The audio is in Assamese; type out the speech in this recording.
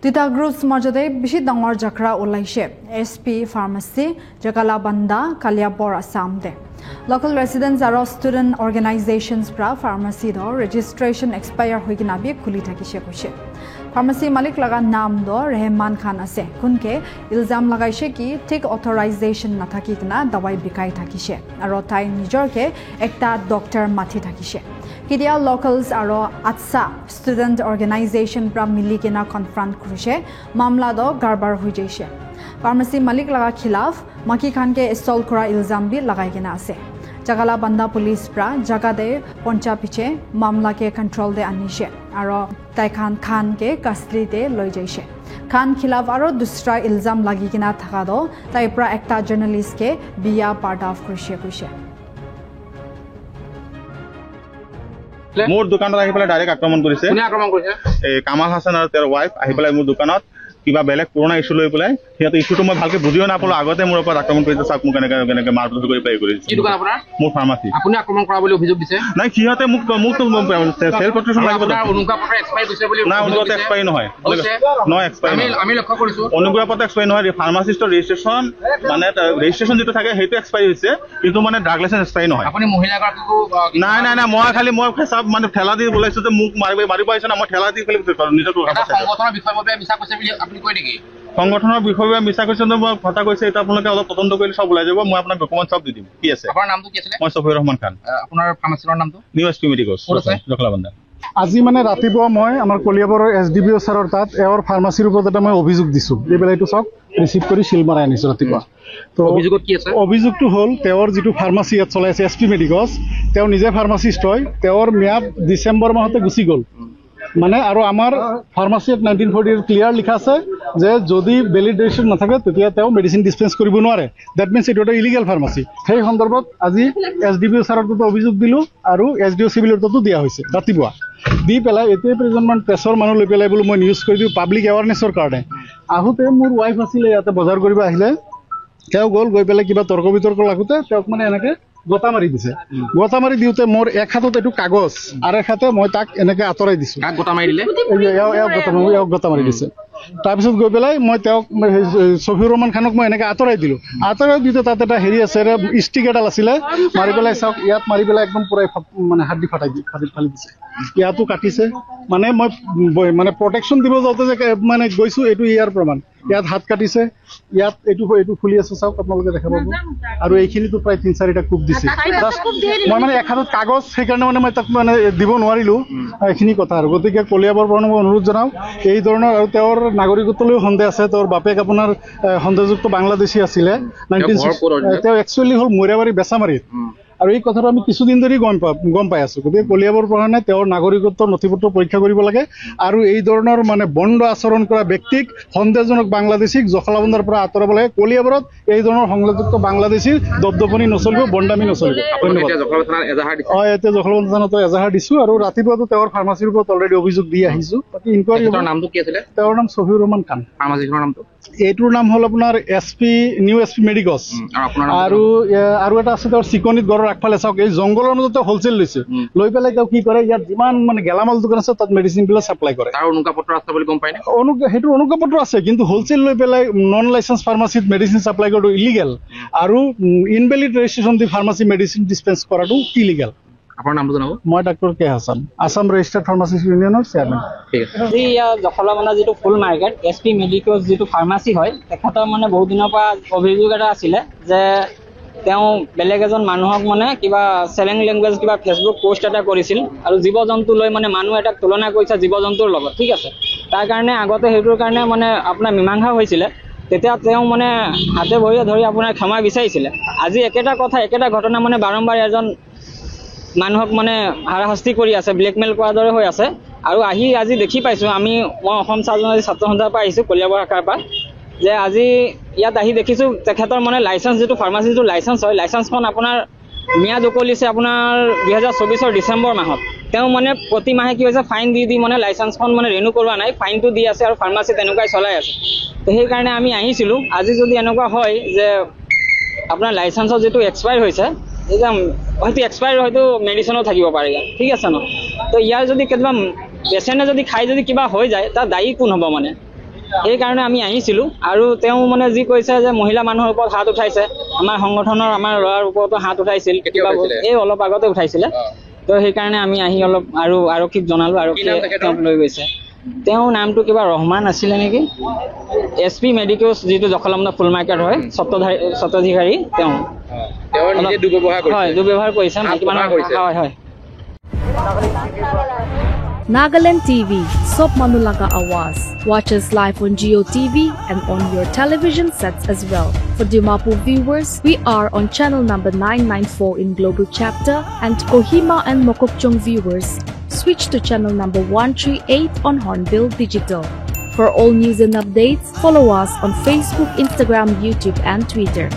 Tita Group's majode bishi dangor jakra ulaishe SP Pharmacy Jagalabanda Kaliapur Assam de local residents aro student organizations pra pharmacy do registration expire hoigina bi khuli thakise koise pharmacy malik laga naam do Rehman Khan ase kunke ilzam lagaise ki thik authorization na thaki kina dawai bikai thakise aro tai nijor ke ekta doctor mathi thakise Kidia locals aro atsa student organization pra mili kena confront kurise mamla do garbar hui jaise pharmacy malik laga khilaf maki khan ke assault kora ilzam bi lagai kena ase Jagalabanda police pra jaga de poncha piche mamla ke control de anishe aro tai khan ke custody de loi jaise khan khilaf aro dusra ilzam lagi kena thaka do tai pra ekta journalist ke biya part of kurise মোৰ দোকানত আহি পেলাই ডাইৰেক্ট আক্ৰমণ কৰিছে কোনে আক্ৰমণ কৰিছে এই কামাল হাসান আৰু তেওঁৰ ওয়াইফ আহি পেলাই মোৰ দোকানত কিবা বেলেগ পুৰণা ইস্যু লৈ পেলাই সিহঁতে ইস্যুটো মই ভালকে বুজিও নাপালো আগতে মোৰ ওপৰত আক্ৰমণ কৰিছে চাক মোক কেনেকে মাৰপিট কৰি পেলাই কৰিছে কি দোকান আপোনাৰ মোৰ ফাৰ্মাসী আপুনি আক্ৰমণ কৰা বুলি অভিযোগ দিছে নাই সিহঁতে মোক সেল প্ৰটেকচন লাগিব অনুজ্ঞাপত্ৰ এক্সপায়াৰ হৈছে বুলি না অনুজ্ঞাপত্ৰ এক্সপায়াৰ নহয় নহয় এক্সপায়াৰ আমি লক্ষ্য কৰিছো অনুজ্ঞাপত্ৰ এক্সপায়াৰ নহয় ফাৰ্মাসিষ্টৰ ৰেজিষ্ট্ৰেচন মানে ৰেজিষ্ট্ৰেচন যেটো থাকে সেইটো এক্সপায়াৰ হৈছে কিন্তু মানে ড্ৰাগ লাইসেন্স এক্সপায়াৰ নহয় আপুনি মহিলা গৰাকীকো নাই মই খালি মই হিচাপ মানে ঠেলা দি বলাইছো যে মোক মাৰিব আহিছে না মই ঠেলা দি খালি নিজৰ সংগঠনৰ বিষয়ভাৱে মিছা কৈছে বুলি আপুনি কয় নেকি সংগঠনৰ বিষয়ে মিছা কৈছে মই কথা কৈছে এটা আপোনালোকে অলপ তদন্ত কৰিলে সব ওলাই যাব মই আপোনাক ডকুমেন্ট সব দি দিম কি আছে আপোনাৰ নামটো কি আছিল মই সফিউৰ ৰহমান খান আপোনাৰ ফাৰ্মাচিৰ নামটো নিউ এছপি মেডিকলছ জখলাবন্দা আজি মানে ৰাতিপুৱা মই আমাৰ কলিয়াবৰৰ এছডিবিও ছাৰৰ তাত এওৰ ফাৰ্মাচিৰ ওপৰত এটা মই অভিযোগ দিছো এই বেলাইটো সব ৰিসিভ কৰি শিল মাৰাই আনিছো ৰাতিপুৱা তো অভিযোগত কি আছে অভিযোগটো হ'ল তেওঁৰ যিটো ফাৰ্মাচি ইয়াত চলাই আছে এছপি মেডিকলছ তেওঁ নিজে ফাৰ্মাচিষ্ট হয় তেওঁৰ ম্যাদ ডিসেম্বৰ মাহতে গুচি গ'ল মানে আৰু আমাৰ ফাৰ্মাচিত 1940 ক্লিয়াৰ লিখা আছে যে যদি ভ্যালিড ৰেজিষ্ট্ৰেচন নাথাকে তেতিয়া তেওঁ মেডিসিন ডিসপেন্স কৰিব নোৱাৰে দ্যাট মিন্স ইট এটা ইলিগেল ফাৰ্মাচি সেই সন্দৰ্ভত আজি এছডিবিও ছাৰৰ তাত অভিযোগ দিলো আৰু এছডিও সিভিলৰ তাতো দিয়া হৈছে ৰাতিপুৱা দি পেলাই এতিয়া প্ৰেজেন্টমেন্ট প্ৰেছৰ মানুহ লৈ পেলাই বুলি মই নিউজ কৰি দিও পাব্লিক এৱাৰনেছৰ কাৰণে আহোতে মোৰ ওয়াইফ আছিল ইয়াতে বজাৰ কৰিব আহিলে তেওঁ গৈ পেলাই কিবা তৰ্ক বিতৰ্ক লাগোতে তেওঁক মানে এনেকে গতা মাৰি দিছে গতা মাৰি দিওতে মোৰ এক হাতত এটো কাগজ আৰু এক হাতে মই তাক এনেকে আতৰাই দিছো কাক গতা মাৰি দিলে গতা মাৰি দিছে তাৰপিছত গৈ পেলাই মই তেওঁক সফিউৰ ৰহমান খানক মই এনেকে আতৰাই দিলো আতৰাই দিতে তাত এটা হেৰি আছে ষ্টিক এডাল আছিলে মাৰি পেলাই চাওক ইয়াত মাৰি পেলাই একদম পুৰাই মানে হাড়ি ফালি দিছে ইয়াতো কাটিছে মানে মই মানে প্ৰটেকচন দিব যাওঁতে যে মানে গৈছো এইটো ইয়াৰ প্ৰমাণ ইয়াত হাত কাটিছে ইয়াত এইটো খুলি আছে চাওক আপোনালোকে দেখা পাব আৰু এইখিনিতো প্ৰায় 3-4টা কুপ দিছে মই মানে এক হাতত কাগজ সেইকাৰণে মানে মই তাক মানে দিব নোৱাৰিলো এইখিনি কথা আৰু গতিকে কলিয়াবৰ পৰা মই অনুৰোধ জনাও এই ধৰণৰ আৰু তেওঁৰ নাগৰিকত্বলৈও সন্দেহ আছে তেওঁৰ বাপেক আপোনাৰ সন্দেহযুক্ত বাংলাদেশী আছিলে 1960 তেওঁ একচুৱেলি হ'ল মৰিয়াবাৰী বেচামাৰীত আৰু এই কথাটো আমি কিছুদিন ধৰি গম পাই আছো গতিকে কলিয়াবৰ প্ৰশাসনে তেওঁৰ নাগৰিকত্বৰ নথিপত্ৰ পৰীক্ষা কৰিব লাগে আৰু এই ধৰণৰ মানে বন্ধ আচৰণ কৰা ব্যক্তিক সন্দেহজনক বাংলাদেশীক জখলাবন্দাৰ পৰা আঁতৰাব লাগে কলিয়াবৰত এই ধৰণৰ সংলগ্ন বাংলাদেশীৰ দবদবনি নচলিব বন্ডামি নচলিব এতিয়া জখলাবন্দা থানাতো এজাহাৰ দিছো আৰু ৰাতিপুৱাতো তেওঁৰ ফাৰ্মাচিৰ ওপৰত অলৰেডি অভিযোগ দি আহিছো বাকী ইনকুৱাৰী নামটো কি আছিলে তেওঁৰ নাম সফিউৰ ৰহমান খান ফাৰ্মাচিৰ নামটো এইটোৰ নাম হ'ল আপোনাৰ নিউ এছপি মেডিকলছ আৰু এটা আছে তেওঁৰ চিকনিত গড়ৰ আগফালে চাওক এই জংগলৰ মাজতে হোলচেল লৈছে লৈ পেলাই তেওঁ কি কৰে ইয়াত যিমান মানে গেলামাল দোকান আছে তাত মেডিচিন বিলাক সাপ্লাই কৰে তাৰ অনুজ্ঞাপত্ৰ আছে বুলি গম পাই না সেইটো অনুজ্ঞাপত্ৰ আছে কিন্তু হোলচেল লৈ পেলাই নন লাইসেন্স ফাৰ্মাচিত মেডিচিন সাপ্লাই কৰাটো ইলিগেল আৰু ইনভ্যালিড ৰেজিষ্ট্ৰেচন দি ফাৰ্মাচি মেডিচিন ডিসপেন্স কৰাটো ইলিগেল আপোনাৰ নামটো জনাব মই ডক্টৰ কে হাসান আসাম ৰেজিষ্টাৰ্ড ফাৰ্মাচিষ্ট ইউনিয়নৰ চেয়াৰমেন ঠিক আছে ইয়া জখলাবন্দা যিটো ফুল মাৰ্কেট এছপি মেডিকলছ যিটো ফাৰ্মাচি হয় তেখেতৰ মানে বহুত দিনৰ পৰা অভিযোগ এটা আছিলে যে তেওঁ বেলেগ এজন মানুহক মানে কিবা চেলেং লেংগুৱেজ কিবা ফেচবুক পোষ্ট এটা কৰিছিল আৰু জীৱ জন্তু লৈ মানে মানুহ এটাক তুলনা কৰিছে জীৱ জন্তুৰ লগত ঠিক আছে তাৰ কাৰণে আগতে সেইটোৰ কাৰণে মানে আপোনাৰ মীমাংসা হৈছিলে তেতিয়া তেওঁ মানে হাতে ভৰিয়ে ধৰি আপোনাৰ ক্ষমা বিচাৰিছিলে আজি একেটা ঘটনা মানে বাৰম্বাৰ এজন মানুহক মানে হাৰাশাস্তি কৰি আছে ব্লেকমেইল কৰাৰ দৰে হৈ আছে আৰু আজি দেখি পাইছো মই অসম ছাত্ৰ সন্থাৰ পৰা আহিছো কলিয়াবৰ শাখাৰ পৰা যে আজি ইয়াত আহি দেখিছো তেখেতৰ মানে লাইসেন্স যিটো ফাৰ্মাচি যিটো লাইসেন্স হয় লাইসেন্সখন আপোনাৰ ম্যাদ উকলিছে আপোনাৰ 2024 ডিসেম্বৰ মাহত তেওঁ মানে প্ৰতি মাহে কি হৈছে ফাইন দি মানে লাইসেন্সখন মানে ৰেনু কৰোৱা নাই ফাইনটো দি আছে আৰু ফাৰ্মাচি তেনেকুৱাই চলাই আছে তো সেই কাৰণে আমি আহিছিলো আজি যদি এনেকুৱা হয় যে আপোনাৰ লাইসেন্সৰ যেটো এক্সপায়াৰ হৈছে একদম হয়তো এক্সপায়াৰ হয়তো মেডিচিনও থাকিব পাৰে ঠিক আছে ন তো ইয়াৰ যদি কেতিয়াবা পেচেণ্টে যদি খাই যদি কিবা হৈ যায় তাৰ দায়ী কোন হ'ব মানে সেইকাৰণে আমি আহিছিলোঁ আৰু তেওঁ মানে যি কৈছে যে মহিলা মানুহৰ ওপৰত হাত উঠাইছে, আমাৰ সংগঠনৰ আমাৰ ল'ৰাৰ ওপৰতো হাত উঠাইছিল, কেতিয়া উঠাইছিলে? এই অলপ আগতে উঠাইছিলে। তো সেইকাৰণে আমি আহি অলপ আৰু আৰক্ষীক জনালোঁ, আৰক্ষীয়ে তেওঁক লৈ গৈছে। তেওঁৰ নামটো কিবা ৰহমান আছিলে নেকি, SP মেডিকেলছ যিটো জখলাবন্ধা ফুল মাৰ্কেট হয়, স্বত্বাধিকাৰী তেওঁ। তেওঁ নিজে দুৰ্ব্যৱহাৰ কৰিছে। হয়, দুৰ্ব্যৱহাৰ কৰিছে মাইকী মানুহৰ। হয় হয়। Nagaland TV, Sop Manulaga Awas. Watch us live on Geo TV and on your television sets as well. For Dimapur viewers, we are on channel number 994 in Global Chapter, and Kohima and Mokokchung viewers, switch to channel number 138 on Hornbill Digital. For all news and updates, follow us on Facebook, Instagram, YouTube and Twitter.